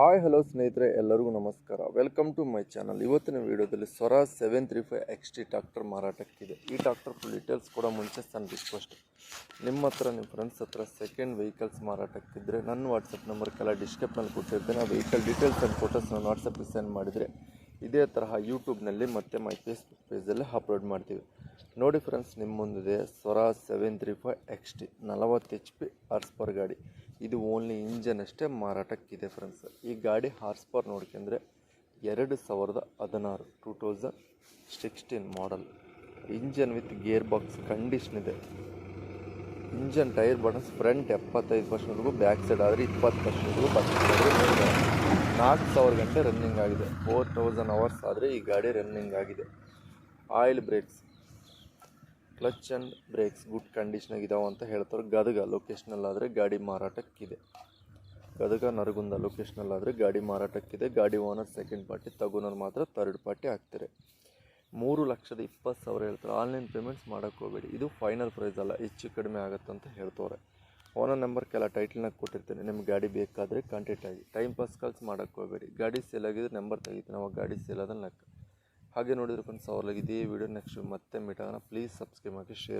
Hi hello ಸ್ನೇಹಿತರೆ, ಎಲ್ಲರಿಗೂ ನಮಸ್ಕಾರ. Welcome to my channel. ಇವತ್ತಿನ ವಿಡಿಯೋದಲ್ಲಿ ಸ್ವರಾಜ್ 735 XT ಟ್ರಾಕ್ಟರ್ ಮಾರಾಟಕ್ಕಿದೆ. ಈ ಟ್ರಾಕ್ಟರ್ ಫುಲ್ ಡೀಟೇಲ್ಸ್ ಕೂಡ ಮುಂಚೆ ನನ್ನ ರಿಕ್ವೆಸ್ಟ್, ನಿಮ್ಮ ಹತ್ರ ನಿಮ್ಮ ಫ್ರೆಂಡ್ಸ್ ಹತ್ರ ಸೆಕೆಂಡ್ ವೆಹಿಕಲ್ಸ್ ಮಾರಾಟಕ್ಕಿದ್ದರೆ ನನ್ನ ವಾಟ್ಸಪ್ ನಂಬರ್ಗೆಲ್ಲ ಡಿಸ್ಕ್ರಿಪ್ಷನಲ್ಲಿ ಕೊಟ್ಟಿರ್ತೇನೆ. ಆ ವೆಹಿಕಲ್ ಡೀಟೇಲ್ಸ್ ಆ್ಯಂಡ್ ಫೋಟೋಸ್ ನಾನು ವಾಟ್ಸಪ್ಗೆ ಸೆಂಡ್ ಮಾಡಿದರೆ ಇದೇ ತರಹ ಯೂಟ್ಯೂಬ್ನಲ್ಲಿ ಮತ್ತು ಮೈ ಫೇಸ್ಬುಕ್ ಪೇಜಲ್ಲಿ ಅಪ್ಲೋಡ್ ಮಾಡ್ತೀವಿ. ನೋಡಿ ಫ್ರೆಂಡ್ಸ್, ನಿಮ್ಮ ಮುಂದಿದೆ Swaraj 735 XT 40 HP horse per ಗಾಡಿ. ಇದು ಓನ್ಲಿ ಇಂಜನ್ ಅಷ್ಟೇ ಮಾರಾಟಕ್ಕಿದೆ ಫ್ರೆಂಡ್ಸ್. ಈ ಗಾಡಿ ಹಾರ್ಸ್ ಪರ್ ನೋಡ್ಕೊಂಡ್ರೆ 2016 model. Engine with gear box condition ಇದೆ. Engine tyre buttons front 75%, back side ಆದರೆ 20%, ಬರ್ತದೆ. 4000 ಗಂಟೆ ರನ್ನಿಂಗ್ ಆಗಿದೆ. 4000 ಅವರ್ಸ್ ಆದರೆ ಈ ಗಾಡಿ ರನ್ನಿಂಗ್ ಆಗಿದೆ. Oil brakes, clutch and brakes good ಕಂಡೀಷನಾಗಿದ್ದಾವೆ ಅಂತ ಹೇಳ್ತಾರೆ. ಗದಗ ಲೊಕೇಶನಲ್ಲಾದರೆ ಗಾಡಿ ಮಾರಾಟಕ್ಕಿದೆ. ಗದಗ ನರಗುಂದ ಲೊಕೇಶನಲ್ಲಾದರೆ ಗಾಡಿ ಮಾರಾಟಕ್ಕಿದೆ. ಗಾಡಿ ಓನರ್ ಸೆಕೆಂಡ್ ಪಾರ್ಟಿ, ತಗೋನರ್ ಮಾತ್ರ ಥರ್ಡ್ ಪಾರ್ಟಿ ಆಗ್ತಾರೆ. 3,20,000 ಹೇಳ್ತಾರೆ. ಆನ್ಲೈನ್ ಪೇಮೆಂಟ್ಸ್ ಮಾಡೋಕ್ಕೆ ಹೋಗಬೇಡಿ. ಇದು ಫೈನಲ್ ಪ್ರೈಸ್ ಅಲ್ಲ, ಹೆಚ್ಚು ಕಡಿಮೆ ಆಗುತ್ತಂತ ಹೇಳ್ತವ್ರೆ. ಓನರ್ ನಂಬರ್ ಕೆಲ ಟೈಟಲ್ನಾಗ ಕೊಟ್ಟಿರ್ತೀನಿ. ನಿಮ್ಗೆ ಗಾಡಿ ಬೇಕಾದರೆ ಕಾಂಟ್ಯಾಕ್ಟ್ ಆಗಿ. ಟೈಮ್ ಪಾಸ್ ಕಾಲ್ಸ್ ಮಾಡೋಕ್ಕೆ ಹೋಗಬೇಡಿ. ಗಾಡಿ ಸೇಲ್ ಆಗಿದ್ರೆ ನಂಬರ್ ತೆಗಿತೀನಿ, ಅವಾಗ ಗಾಡಿ ಸೇಲ್ ಆದ ಲೆಕ್ಕ. ಹಾಗೆ ನೋಡಿದ್ರೆ ಫ್ರೆಂಡ್ಸ್, ಅವ್ರಿಗೆ ಇದೇ ವಿಡಿಯೋ ನೆಕ್ಸ್ಟ್ ಮತ್ತೆ ಮೀಟ್ ಆಗೋಣ. ಪ್ಲೀಸ್ ಸಬ್ಸ್ಕ್ರೈಬ್ ಮಾಡಿ, ಶೇರ್